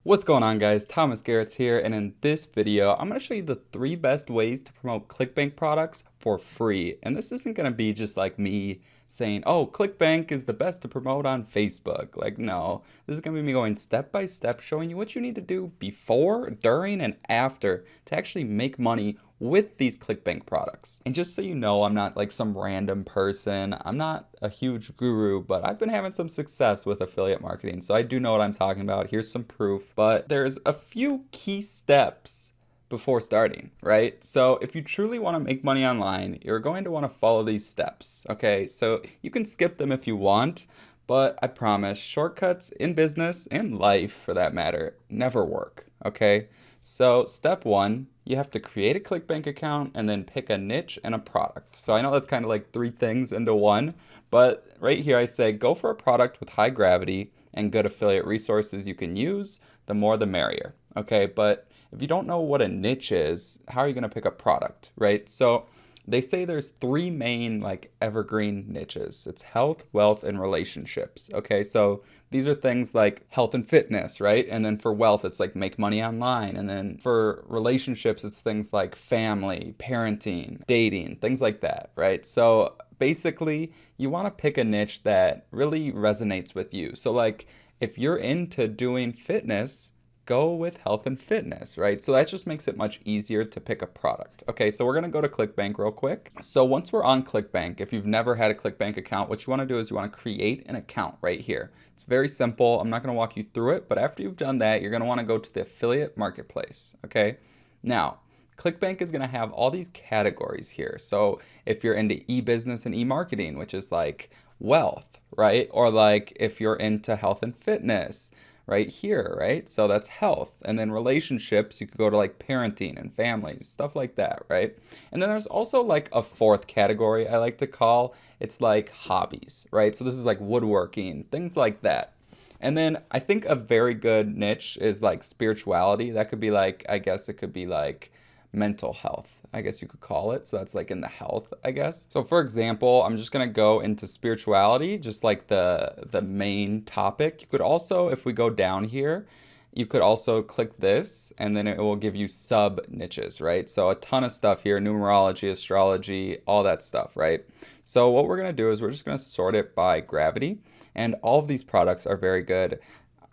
What's going on, guys? Thomas Garetz here, and in this video I'm going to show you the 3 best ways to promote ClickBank products for free. And this isn't going to be just like me saying, oh, ClickBank is the best to promote on Facebook. Like, no, this is going to be me going step by step, showing you what you need to do before, during, and after to actually make money with these ClickBank products. And just so you know, I'm not like some random person. I'm not a huge guru, but I've been having some success with affiliate marketing, so I do know what I'm talking about. Here's some proof, but there's a few key steps before starting, right? So if you truly want to make money online, you're going to want to follow these steps, okay? So you can skip them if you want, but I promise shortcuts in business and life, for that matter, never work, okay? So step 1, you have to create a ClickBank account and then pick a niche and a product. So I know that's kind of like 3 things into one, but right here I say go for a product with high gravity and good affiliate resources you can use. The more the merrier, okay? But if you don't know what a niche is, how are you going to pick a product, right? So they say there's 3 main like evergreen niches. It's health, wealth, and relationships. Okay, so these are things like health and fitness, right? And then for wealth, it's like make money online. And then for relationships, it's things like family, parenting, dating, things like that, right? So basically, you want to pick a niche that really resonates with you. So like if you're into doing fitness, go with health and fitness, right? So that just makes it much easier to pick a product. Okay, so we're gonna go to ClickBank real quick. So once we're on ClickBank, if you've never had a ClickBank account, what you wanna do is you wanna create an account right here. It's very simple. I'm not gonna walk you through it, but after you've done that, you're gonna wanna go to the affiliate marketplace, okay? Now, ClickBank is gonna have all these categories here. So if you're into e-business and e-marketing, which is like wealth, right? Or like if you're into health and fitness, right here, right? So that's health. And then relationships, you could go to like parenting and families, stuff like that, right? And then there's also like a 4th category I like to call, it's like hobbies, right? So this is like woodworking, things like that. And then I think a very good niche is like spirituality. That could be like, I guess it could be like mental health, I guess you could call it. So that's like in the health, I guess. So for example, I'm just gonna go into spirituality, just like the main topic. You could also, if we go down here, you could also click this and then it will give you sub niches, right? So a ton of stuff here, numerology, astrology, all that stuff, right? So what we're gonna do is we're just gonna sort it by gravity, and all of these products are very good.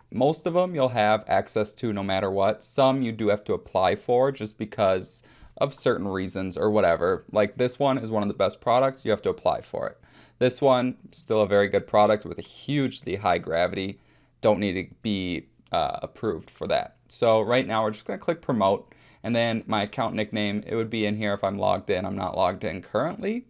Most of them you'll have access to no matter what. Some you do have to apply for just because of certain reasons or whatever. Like this one is one of the best products, you have to apply for it. This one, still a very good product with a hugely high gravity. Don't need to be approved for that. So right now we're just gonna click promote, and then my account nickname, it would be in here if I'm logged in. I'm not logged in currently,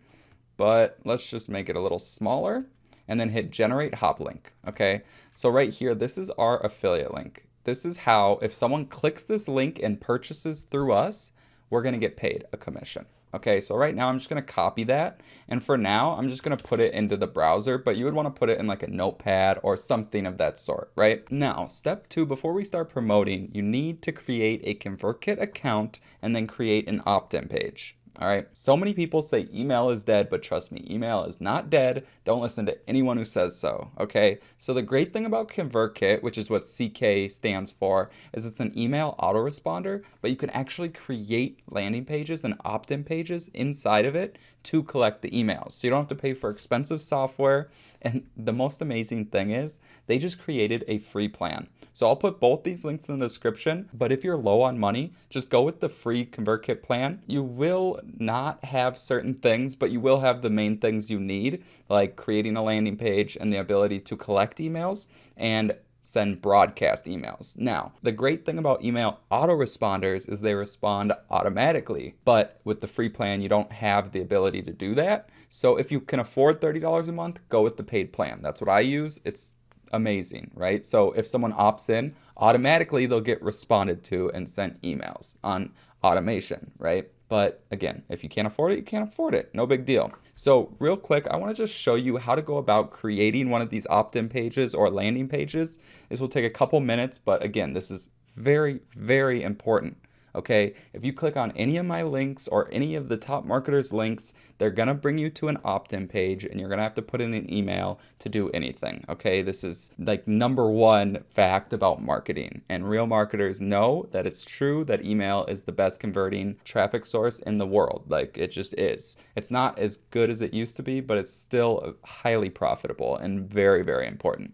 but let's just make it a little smaller and then hit generate hop link, okay? So right here, this is our affiliate link. This is how, if someone clicks this link and purchases through us, we're gonna get paid a commission. Okay, so right now I'm just gonna copy that. And for now, I'm just gonna put it into the browser, but you would wanna put it in like a notepad or something of that sort, right? Now, step 2, before we start promoting, you need to create a ConvertKit account and then create an opt-in page. All right, so many people say email is dead, but trust me, email is not dead. Don't listen to anyone who says so, okay? So the great thing about ConvertKit, which is what CK stands for, is it's an email autoresponder, but you can actually create landing pages and opt-in pages inside of it to collect the emails. So you don't have to pay for expensive software. And the most amazing thing is they just created a free plan. So I'll put both these links in the description, but if you're low on money, just go with the free ConvertKit plan. You will not have certain things, but you will have the main things you need, like creating a landing page and the ability to collect emails and send broadcast emails. Now, the great thing about email autoresponders is they respond automatically, but with the free plan, you don't have the ability to do that. So if you can afford $30 a month, go with the paid plan. That's what I use. It's amazing, right? So if someone opts in, automatically they'll get responded to and sent emails on automation, right? But again, if you can't afford it, you can't afford it. No big deal. So real quick, I want to just show you how to go about creating one of these opt-in pages or landing pages. This will take a couple minutes, but again, this is very, very important. Okay, if you click on any of my links or any of the top marketers' links, they're gonna bring you to an opt-in page and you're gonna have to put in an email to do anything. Okay, this is like #1 fact about marketing, and real marketers know that it's true that email is the best converting traffic source in the world. Like, it just is. It's not as good as it used to be, but it's still highly profitable and very, very important.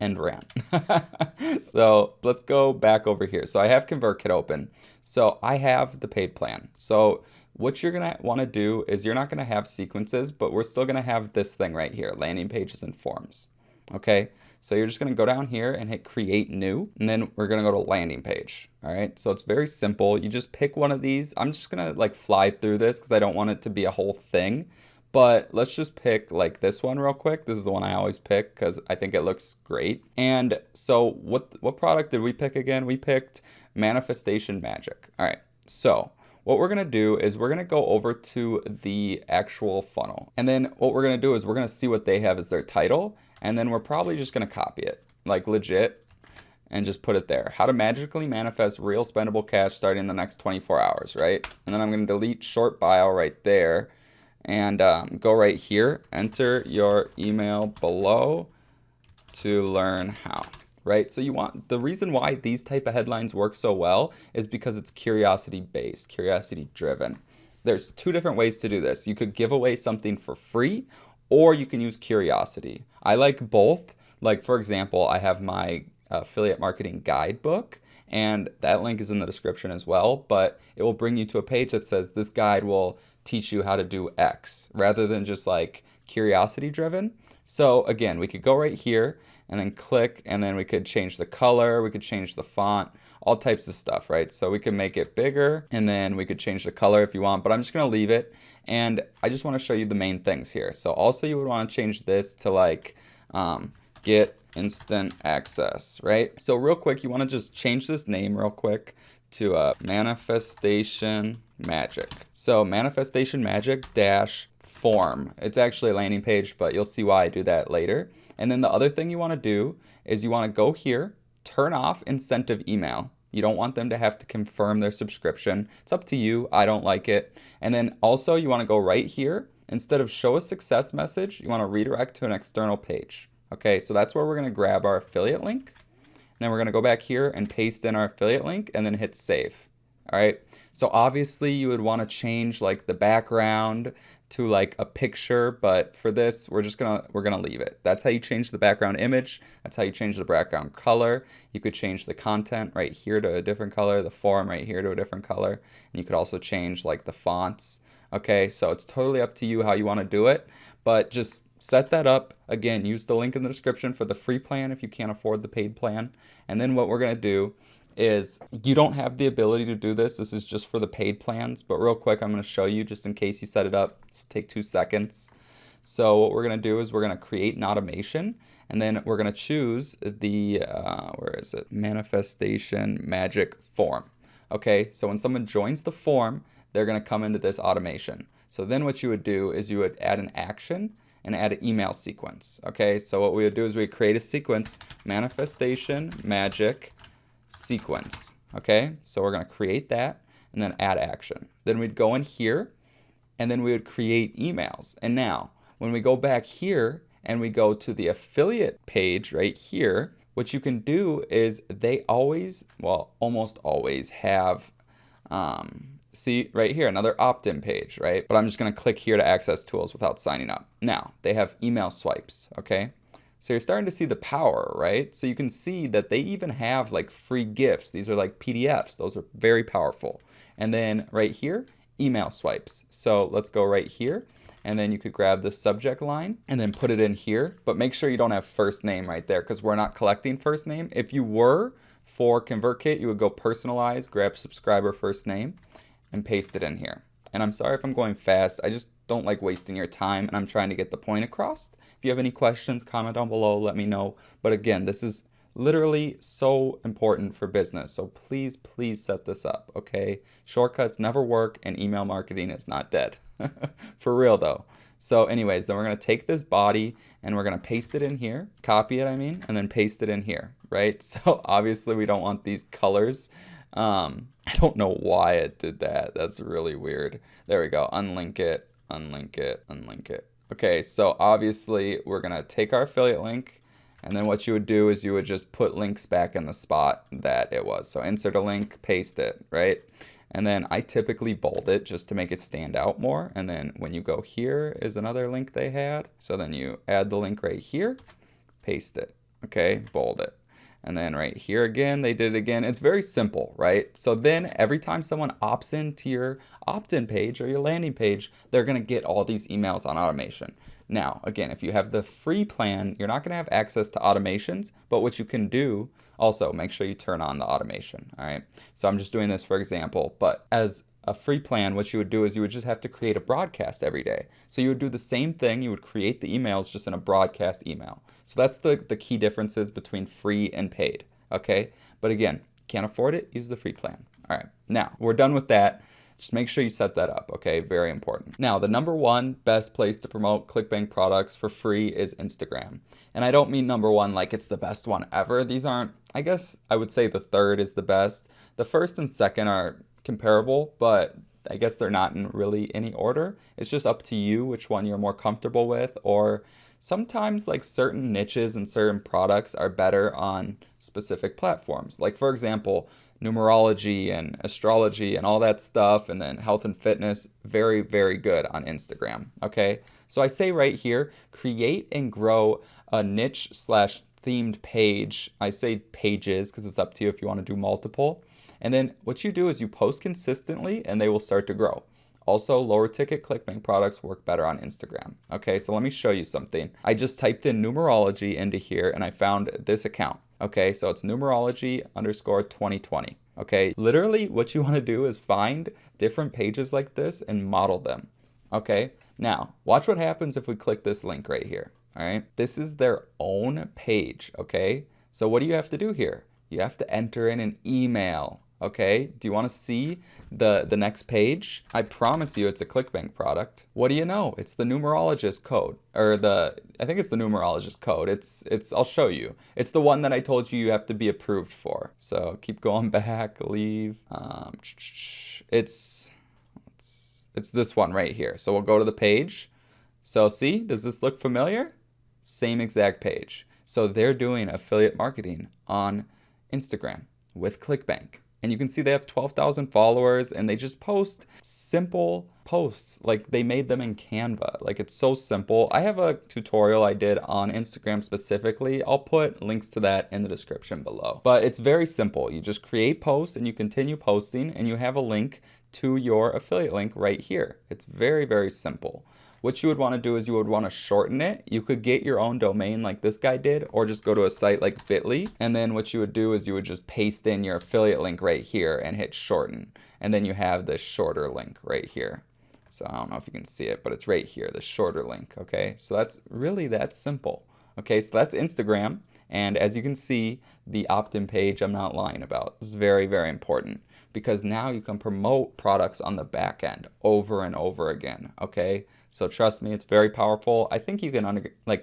And ran. So let's go back over here. So I have ConvertKit open. So I have the paid plan. So what you're gonna want to do is you're not gonna have sequences, but we're still gonna have this thing right here, landing pages and forms. Okay, so you're just gonna go down here and hit create new, and then we're gonna go to landing page. All right, so it's very simple. You just pick one of these. I'm just gonna like fly through this because I don't want it to be a whole thing. But let's just pick like this one real quick. This is the one I always pick because I think it looks great. And so what product did we pick again? We picked Manifestation Magic. All right, so what we're gonna do is we're gonna go over to the actual funnel. And then what we're gonna do is we're gonna see what they have as their title. And then we're probably just gonna copy it, like legit, and just put it there. How to magically manifest real spendable cash starting in the next 24 hours, right? And then I'm gonna delete short bio right there. And go right here, enter your email below to learn how, right? So you want, the reason why these type of headlines work so well is because it's curiosity based, curiosity driven. There's 2 different ways to do this. You could give away something for free, or you can use curiosity. I like both. Like, for example, I have my affiliate marketing guidebook, and that link is in the description as well, but it will bring you to a page that says this guide will teach you how to do X rather than just like curiosity driven. So again, we could go right here and then click, and then we could change the color, we could change the font, all types of stuff, right? So we can make it bigger, and then we could change the color if you want, but I'm just gonna leave it. And I just wanna show you the main things here. So also you would wanna change this to like get instant access, right? So real quick, you wanna just change this name real quick to Manifestation Magic. So Manifestation Magic dash form. It's actually a landing page, but you'll see why I do that later. And then the other thing you want to do is you want to go here, turn off incentive email. You don't want them to have to confirm their subscription. It's up to you. I don't like it. And then also you want to go right here. Instead of show a success message, you want to redirect to an external page. Okay, so that's where we're going to grab our affiliate link. And then we're going to go back here and paste in our affiliate link and then hit save. All right. So obviously you would want to change like the background to like a picture, but for this, we're gonna leave it. That's how you change the background image. That's how you change the background color. You could change the content right here to a different color, the form right here to a different color. And you could also change like the fonts. Okay, so it's totally up to you how you want to do it, but just set that up. Again, use the link in the description for the free plan if you can't afford the paid plan. And then what we're gonna do is, you don't have the ability to do this. This is just for the paid plans, but real quick, I'm going to show you just in case you set it up. So take 2 seconds. So what we're going to do is we're going to create an automation, and then we're going to choose the, where is it? Manifestation Magic form. Okay, so when someone joins the form, they're going to come into this automation. So then what you would do is you would add an action and add an email sequence. Okay, so what we would do is we create a sequence, Manifestation Magic sequence. Okay, so we're going to create that and then add action. Then we'd go in here and then we would create emails. And now when we go back here and we go to the affiliate page right here, what you can do is they always, well, almost always have, see right here, another opt-in page, right? But I'm just going to click here to access tools without signing up. Now they have email swipes. Okay. So you're starting to see the power, right? So you can see that they even have like free gifts. These are like PDFs. Those are very powerful. And then right here, email swipes. So let's go right here. And then you could grab the subject line and then put it in here. But make sure you don't have first name right there because we're not collecting first name. If you were for ConvertKit, you would go personalize, grab subscriber first name and paste it in here. And I'm sorry if I'm going fast. I just don't like wasting your time, and I'm trying to get the point across. If you have any questions, comment down below, let me know. But again, this is literally so important for business. So please, please set this up, okay? Shortcuts never work, and email marketing is not dead. For real though. So anyways, then we're gonna take this body and we're gonna paste it in here, copy it, and then paste it in here, right? So obviously we don't want these colors I don't know why it did that. That's really weird. There we go. Unlink it, unlink it, unlink it. Okay, so obviously we're gonna take our affiliate link, and then what you would do is you would just put links back in the spot that it was. So insert a link, paste it, right? And then I typically bold it just to make it stand out more. And then when you go here is another link they had. So then you add the link right here, paste it, okay, bold it. And then right here again, they did it again. It's very simple, right? So then every time someone opts into your opt-in page or your landing page, they're gonna get all these emails on automation. Now, again, if you have the free plan, you're not gonna have access to automations, but what you can do, also make sure you turn on the automation, all right? So I'm just doing this for example, but as a free plan, what you would do is you would just have to create a broadcast every day. So you would do the same thing, you would create the emails just in a broadcast email. So that's the key differences between free and paid, okay? But again, can't afford it, use the free plan. All right, now we're done with that. Just make sure you set that up, okay? Very important. Now, the number one best place to promote ClickBank products for free is Instagram. And I don't mean number one like it's the best one ever. These aren't, I guess I would say the third is the best. The first and second are comparable, but I guess they're not in really any order. It's just up to you which one you're more comfortable with, or sometimes like certain niches and certain products are better on specific platforms. Like for example, numerology and astrology and all that stuff, and then health and fitness, very, very good on Instagram, okay? So I say right here, create and grow a niche slash themed page. I say pages because it's up to you if you want to do multiple. And then what you do is you post consistently and they will start to grow. Also, lower ticket ClickBank products work better on Instagram. Okay, so let me show you something. I just typed in numerology into here and I found this account. Okay, so it's numerology_2020. Okay, literally what you want to do is find different pages like this and model them. Okay, now watch what happens if we click this link right here. All right, this is their own page. Okay, so what do you have to do here? You have to enter in an email. Okay, do you want to see the next page? I promise you it's a ClickBank product. What do you know? It's the numerologist code, or I think it's the numerologist code. I'll show you. It's the one that I told you have to be approved for. So keep going back, leave. It's this one right here. So we'll go to the page. So see, does this look familiar? Same exact page. So they're doing affiliate marketing on Instagram with ClickBank. And you can see they have 12,000 followers and they just post simple posts. Like they made them in Canva. Like it's so simple. I have a tutorial I did on Instagram specifically. I'll put links to that in the description below. But it's very simple. You just create posts and you continue posting and you have a link to your affiliate link right here. It's very, very simple. What you would want to do is you would want to shorten it. You could get your own domain like this guy did, or just go to a site like Bitly. And then what you would do is you would just paste in your affiliate link right here and hit shorten. And then you have the shorter link right here. So I don't know if you can see it, but it's right here, the shorter link, okay? So that's really that simple. Okay, so that's Instagram. And as you can see, the opt-in page I'm not lying about. This is very, very important because now you can promote products on the back end over and over again, okay? So trust me, it's very powerful. I think you can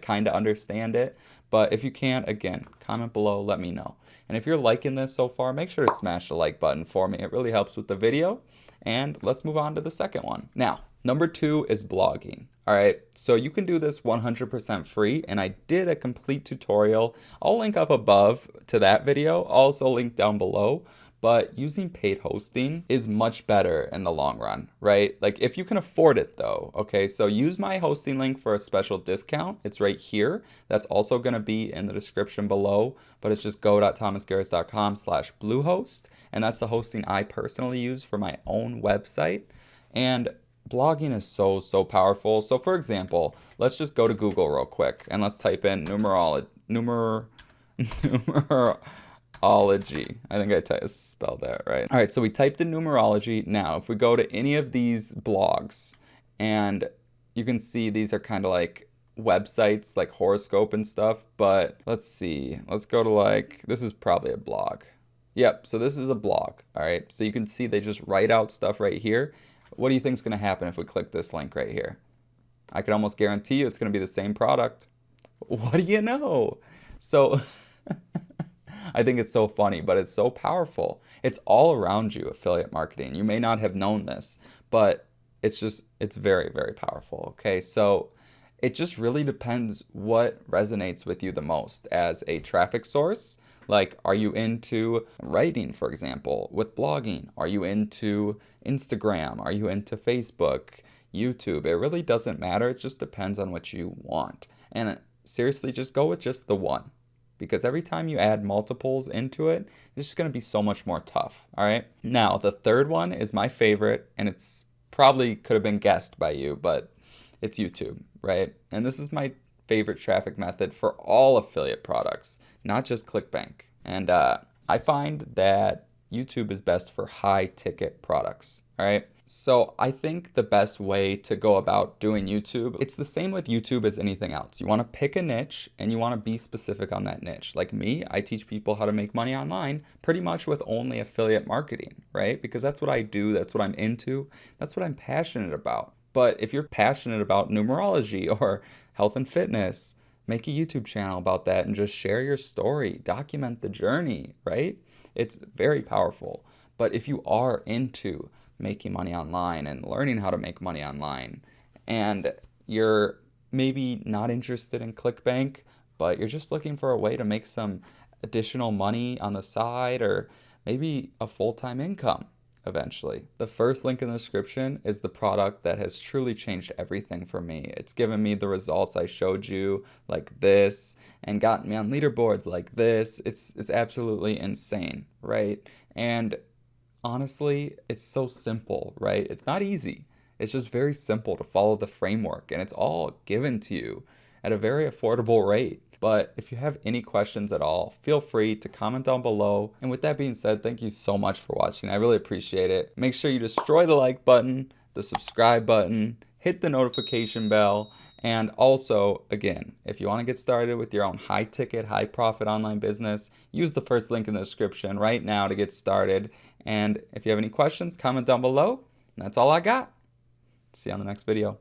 kind of understand it, but if you can't, again, comment below, let me know. And if you're liking this so far, make sure to smash the like button for me. It really helps with the video. And let's move on to the second one. Now, number 2 is blogging. All right, so you can do this 100% free, and I did a complete tutorial. I'll link up above to that video, also link down below. But using paid hosting is much better in the long run, right? Like if you can afford it though, okay? So use my hosting link for a special discount. It's right here. That's also gonna be in the description below, but it's just go.thomasgaretz.com/bluehost. And that's the hosting I personally use for my own website. And blogging is so, so powerful. So for example, let's just go to Google real quick and let's type in numerology. I think I spelled that right. All right, so we typed in numerology. Now, if we go to any of these blogs, and you can see these are kind of like websites, like horoscope and stuff, but let's see. Let's go to this is probably a blog. Yep, so this is a blog, all right? So you can see they just write out stuff right here. What do you think is gonna happen if we click this link right here? I can almost guarantee you it's gonna be the same product. What do you know? So... I think it's so funny, but it's so powerful. It's all around you, affiliate marketing. You may not have known this, but it's very, very powerful. Okay, so it just really depends what resonates with you the most as a traffic source. Like, are you into writing, for example, with blogging? Are you into Instagram? Are you into Facebook, YouTube? It really doesn't matter. It just depends on what you want. And seriously, just go with just the one. Because every time you add multiples into it, it's just going to be so much more tough. All right. Now, the third one is my favorite, and it's probably could have been guessed by you, but it's YouTube, right? And this is my favorite traffic method for all affiliate products, not just ClickBank. And I find that YouTube is best for high ticket products, all right? So I think the best way to go about doing YouTube, it's the same with YouTube as anything else. You want to pick a niche and you want to be specific on that niche. Like me, I teach people how to make money online pretty much with only affiliate marketing, right? Because that's what I do, that's what I'm into, that's what I'm passionate about. But if you're passionate about numerology or health and fitness, make a YouTube channel about that and just share your story, document the journey, right? It's very powerful. But if you are into making money online and learning how to make money online, and you're maybe not interested in ClickBank, but you're just looking for a way to make some additional money on the side or maybe a full-time income eventually. The first link in the description is the product that has truly changed everything for me. It's given me the results I showed you like this and gotten me on leaderboards like this. It's absolutely insane, right? And honestly, it's so simple, right? It's not easy. It's just very simple to follow the framework, and it's all given to you at a very affordable rate. But if you have any questions at all, feel free to comment down below. And with that being said, thank you so much for watching. I really appreciate it. Make sure you destroy the like button, the subscribe button, hit the notification bell, and also, again, if you want to get started with your own high-ticket, high-profit online business, use the first link in the description right now to get started. And if you have any questions, comment down below. And that's all I got. See you on the next video.